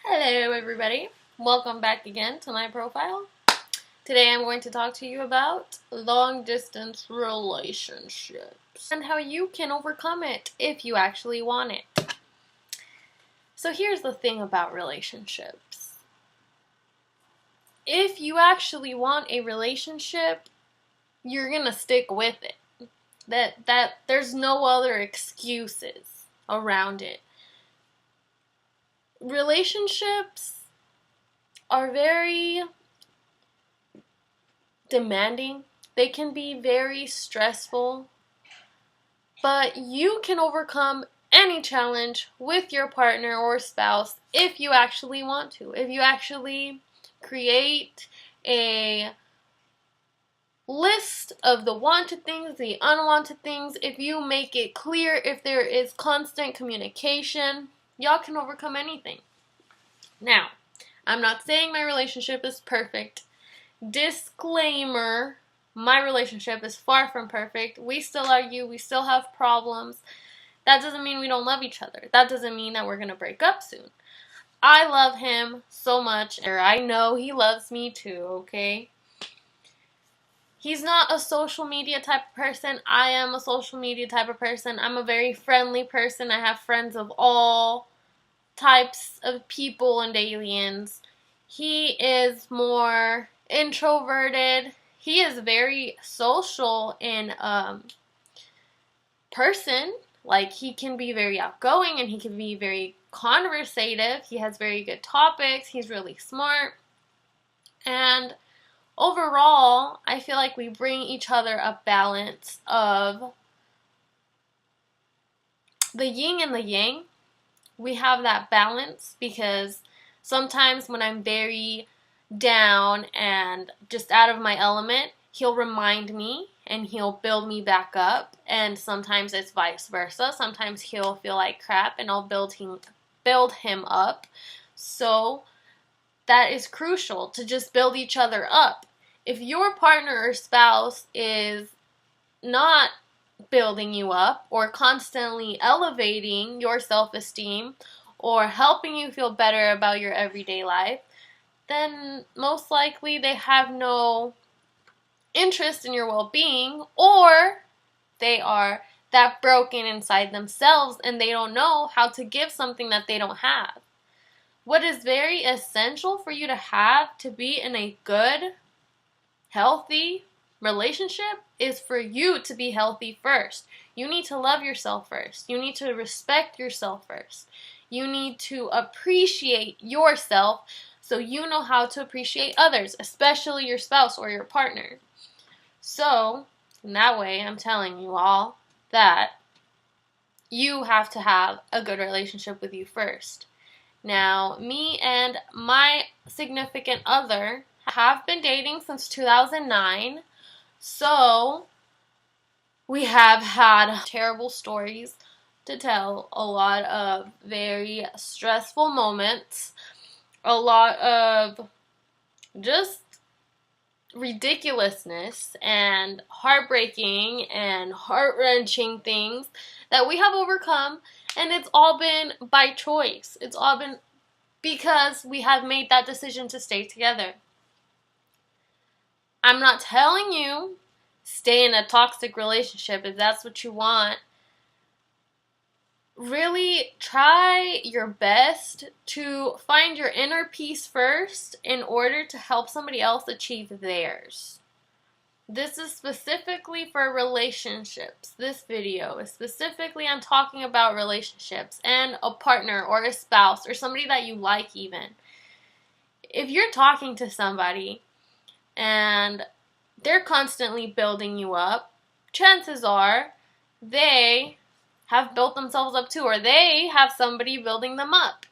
Hello everybody, welcome back again to my profile. Today I'm going to talk to you about long distance relationships and how you can overcome it if you actually want it. So here's the thing about relationships. If you actually want a relationship, you're gonna stick with it. That there's no other excuses around it. Relationships are very demanding. They can be very stressful, but you can overcome any challenge with your partner or spouse if you actually want to. If you actually create a list of the wanted things, the unwanted things, if you make it clear, if there is constant communication, y'all can overcome anything. Now, I'm not saying my relationship is perfect. Disclaimer, my relationship is far from perfect. We still argue, we still have problems. That doesn't mean we don't love each other. That doesn't mean that we're going to break up soon. I love him so much, or I know he loves me too, okay? He's not a social media type of person. I am a social media type of person. I'm a very friendly person. I have friends of all types of people and aliens. He is more introverted. He is very social in person. Like, he can be very outgoing and he can be very conversative. He has very good topics. He's really smart. And overall, I feel like we bring each other a balance of the yin and the yang. We have that balance because sometimes when I'm very down and just out of my element, he'll remind me and he'll build me back up. And sometimes it's vice versa. Sometimes he'll feel like crap and I'll build him up. So that is crucial, to just build each other up. If your partner or spouse is not building you up or constantly elevating your self-esteem or helping you feel better about your everyday life, then most likely they have no interest in your well-being, or they are that broken inside themselves and they don't know how to give something that they don't have. What is very essential for you to have to be in a good, healthy relationship is for you to be healthy first. You need to love yourself first. You need to respect yourself first. You need to appreciate yourself so you know how to appreciate others, especially your spouse or your partner. So, in that way, I'm telling you all that you have to have a good relationship with you first. Now, me and my significant other have been dating since 2009, so we have had terrible stories to tell, a lot of very stressful moments, a lot of just ridiculousness and heartbreaking and heart-wrenching things that we have overcome, and it's all been by choice. It's all been because we have made that decision to stay together. I'm not telling you stay in a toxic relationship if that's what you want. Really try your best to find your inner peace first in order to help somebody else achieve theirs. This is specifically for relationships. This video is specifically, I'm talking about relationships and a partner or a spouse or somebody that you like even. If you're talking to somebody and they're constantly building you up, chances are they have built themselves up too, or they have somebody building them up.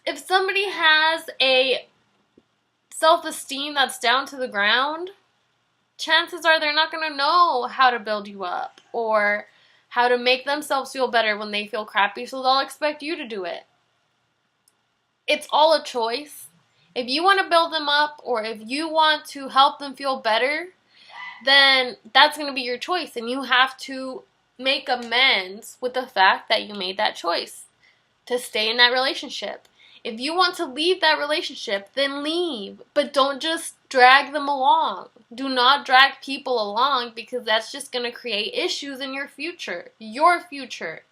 If somebody has a self-esteem that's down to the ground, chances are they're not going to know how to build you up or how to make themselves feel better when they feel crappy, so they'll expect you to do it. It's all a choice. If you want to build them up or if you want to help them feel better, then that's going to be your choice, and you have to make amends with the fact that you made that choice to stay in that relationship. If you want to leave that relationship, then leave. But don't just drag them along. Do not drag people along, because that's just going to create issues in your future. Your future.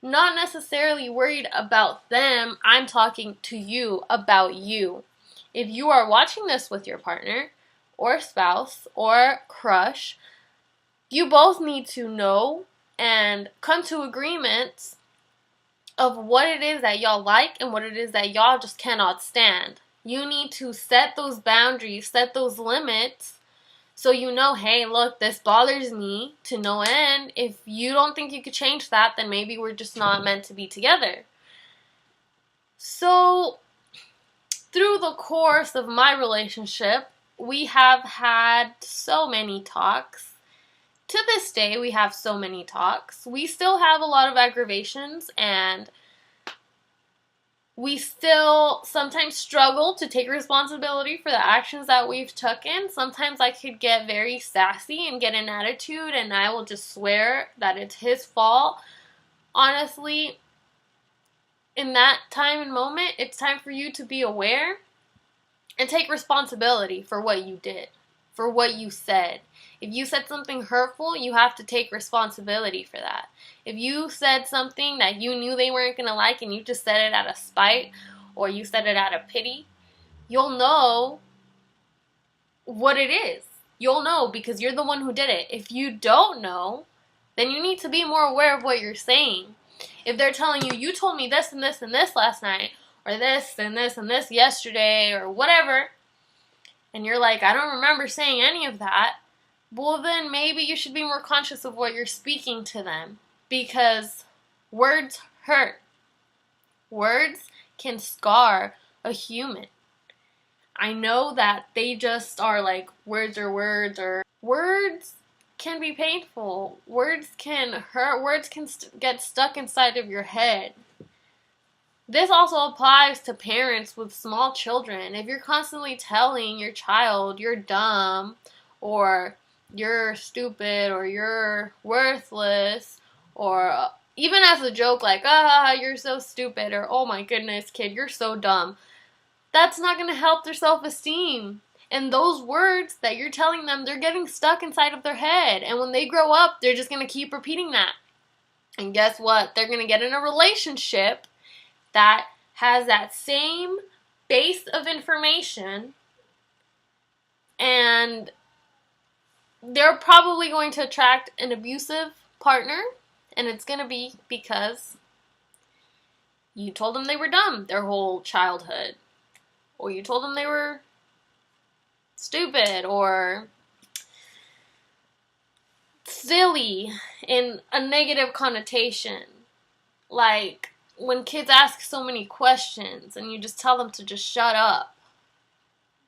Not necessarily worried about them. I'm talking to you about you. If you are watching this with your partner or spouse or crush, you both need to know and come to agreements of what it is that y'all like and what it is that y'all just cannot stand. You need to set those boundaries, set those limits, so you know, hey, look, this bothers me to no end. If you don't think you could change that, then maybe we're just not meant to be together. So, through the course of my relationship, we have had so many talks. To this day, we have so many talks. We still have a lot of aggravations, and we still sometimes struggle to take responsibility for the actions that we've taken. Sometimes I could get very sassy and get an attitude, and I will just swear that it's his fault. Honestly, in that time and moment, it's time for you to be aware and take responsibility for what you did, for what you said. If you said something hurtful, you have to take responsibility for that. If you said something that you knew they weren't going to like and you just said it out of spite or you said it out of pity, you'll know what it is. You'll know because you're the one who did it. If you don't know, then you need to be more aware of what you're saying. If they're telling you, you told me this and this and this last night, or this and this and this yesterday, or whatever, and you're like, I don't remember saying any of that, well then maybe you should be more conscious of what you're speaking to them, because words hurt. Words can scar a human. I know that they just are like words are words, or words can be painful. Words can hurt. Words can get stuck inside of your head. This also applies to parents with small children. If you're constantly telling your child you're dumb, or you're stupid, or you're worthless, or even as a joke like, you're so stupid, or oh my goodness, kid, you're so dumb, that's not going to help their self-esteem. And those words that you're telling them, they're getting stuck inside of their head. And when they grow up, they're just going to keep repeating that. And guess what? They're going to get in a relationship that has that same base of information, and they're probably going to attract an abusive partner, and it's going to be because you told them they were dumb their whole childhood, or you told them they were stupid or silly in a negative connotation. Like when kids ask so many questions and you just tell them to just shut up,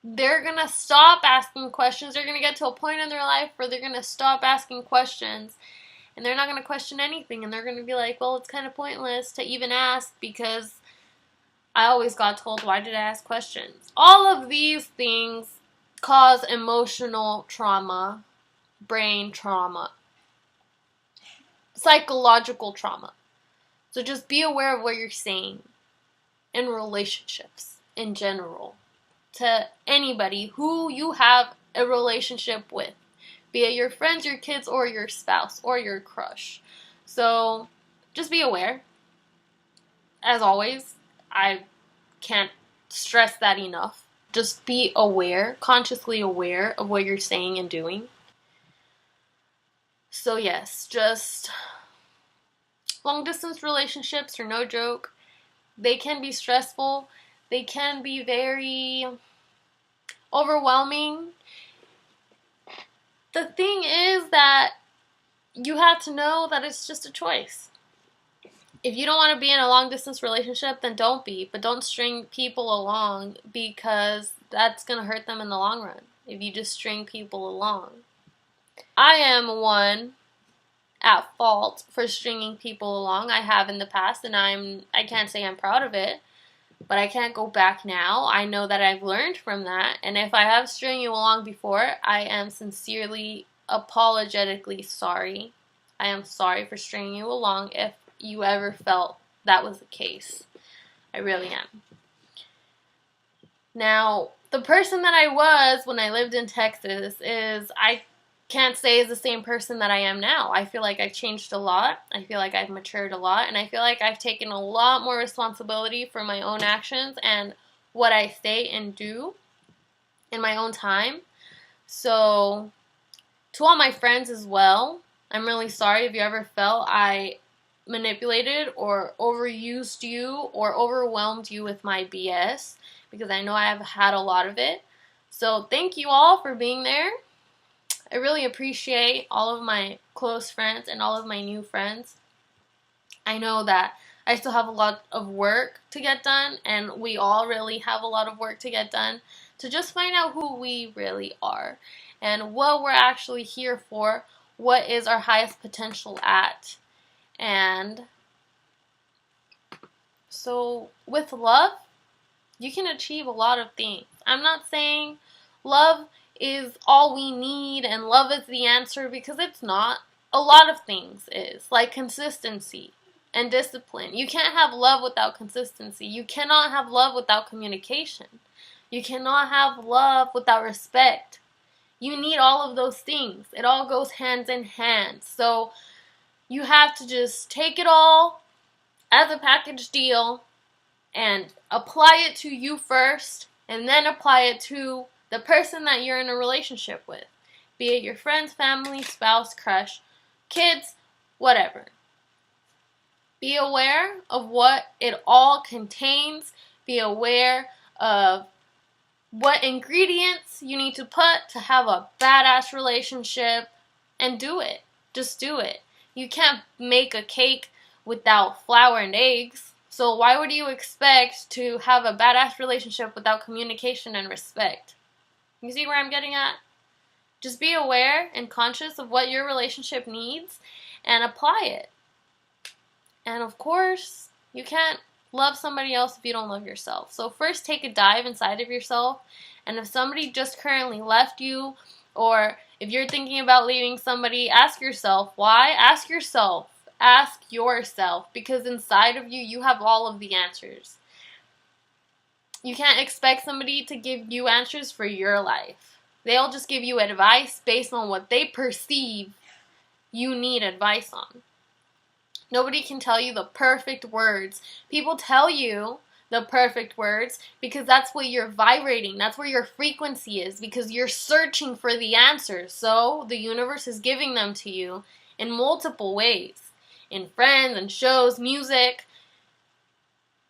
they're going to stop asking questions. They're going to get to a point in their life where they're going to stop asking questions, and they're not going to question anything, and they're going to be like, well, it's kind of pointless to even ask because I always got told, why did I ask questions? All of these things cause emotional trauma, brain trauma, psychological trauma. So just be aware of what you're saying in relationships in general to anybody who you have a relationship with, be it your friends, your kids, or your spouse, or your crush. So just be aware. As always, I can't stress that enough. Just be aware, consciously aware of what you're saying and doing. So yes, just long distance relationships are no joke. They can be stressful. They can be very overwhelming. The thing is that you have to know that it's just a choice. If you don't want to be in a long distance relationship, then don't be. But don't string people along, because that's going to hurt them in the long run if you just string people along. I am one at fault for stringing people along. I have in the past, and I can't say I'm proud of it, but I can't go back now. I know that I've learned from that, and if I have stringed you along before, I am sincerely, apologetically sorry. I am sorry for stringing you along if you ever felt that was the case. I really am. Now, the person that I was when I lived in Texas I can't say is the same person that I am now. I feel like I've changed a lot. I feel like I've matured a lot. And I feel like I've taken a lot more responsibility for my own actions and what I say and do in my own time. So, to all my friends as well, I'm really sorry if you ever felt I manipulated or overused you or overwhelmed you with my BS, because I know I have had a lot of it. So thank you all for being there. I really appreciate all of my close friends and all of my new friends. I know that I still have a lot of work to get done, and we all really have a lot of work to get done to just find out who we really are and what we're actually here for, what is our highest potential at. And so with love, you can achieve a lot of things. I'm not saying love is all we need and love is the answer, because it's not. A lot of things is, like consistency and discipline. You can't have love without consistency. You cannot have love without communication. You cannot have love without respect. You need all of those things. It all goes hand in hand. So you have to just take it all as a package deal and apply it to you first, and then apply it to the person that you're in a relationship with. Be it your friends, family, spouse, crush, kids, whatever. Be aware of what it all contains. Be aware of what ingredients you need to put to have a badass relationship, and do it. Just do it. You can't make a cake without flour and eggs. So why would you expect to have a badass relationship without communication and respect? You see where I'm getting at? Just be aware and conscious of what your relationship needs and apply it. And of course, you can't love somebody else if you don't love yourself. So first take a dive inside of yourself. And if somebody just currently left you, or if you're thinking about leaving somebody, ask yourself why. Ask yourself, because inside of you, you have all of the answers. You can't expect somebody to give you answers for your life. They'll just give you advice based on what they perceive you need advice on. Nobody can tell you the perfect words. People tell you the perfect words because that's what you're vibrating. That's where your frequency is, because you're searching for the answers. So the universe is giving them to you in multiple ways. In friends and shows, music.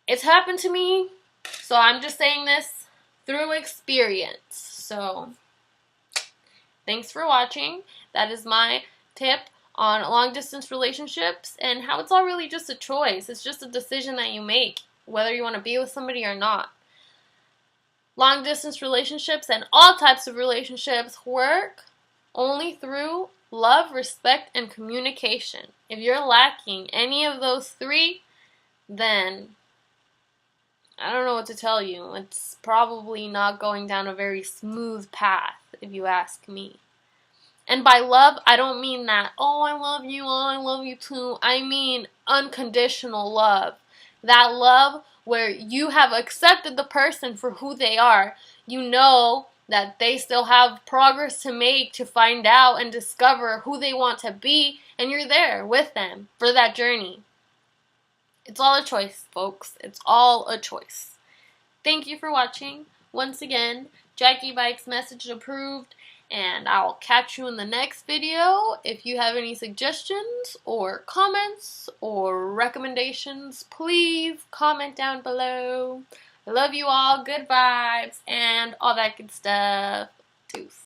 It's happened to me, so I'm just saying this through experience. So thanks for watching. That is my tip on long distance relationships and how it's all really just a choice. It's just a decision that you make, whether you want to be with somebody or not. Long distance relationships and all types of relationships work only through love, respect, and communication. If you're lacking any of those three, then I don't know what to tell you. It's probably not going down a very smooth path, if you ask me. And by love, I don't mean that, oh, I love you too. I mean unconditional love. That love where you have accepted the person for who they are. You know that they still have progress to make to find out and discover who they want to be, and you're there with them for that journey. It's all a choice, folks. It's all a choice. Thank you for watching. Once again, Jackie Bikes message approved, and I'll catch you in the next video. If you have any suggestions or comments or recommendations, please comment down below. I love you all. Good vibes and all that good stuff. Deuce.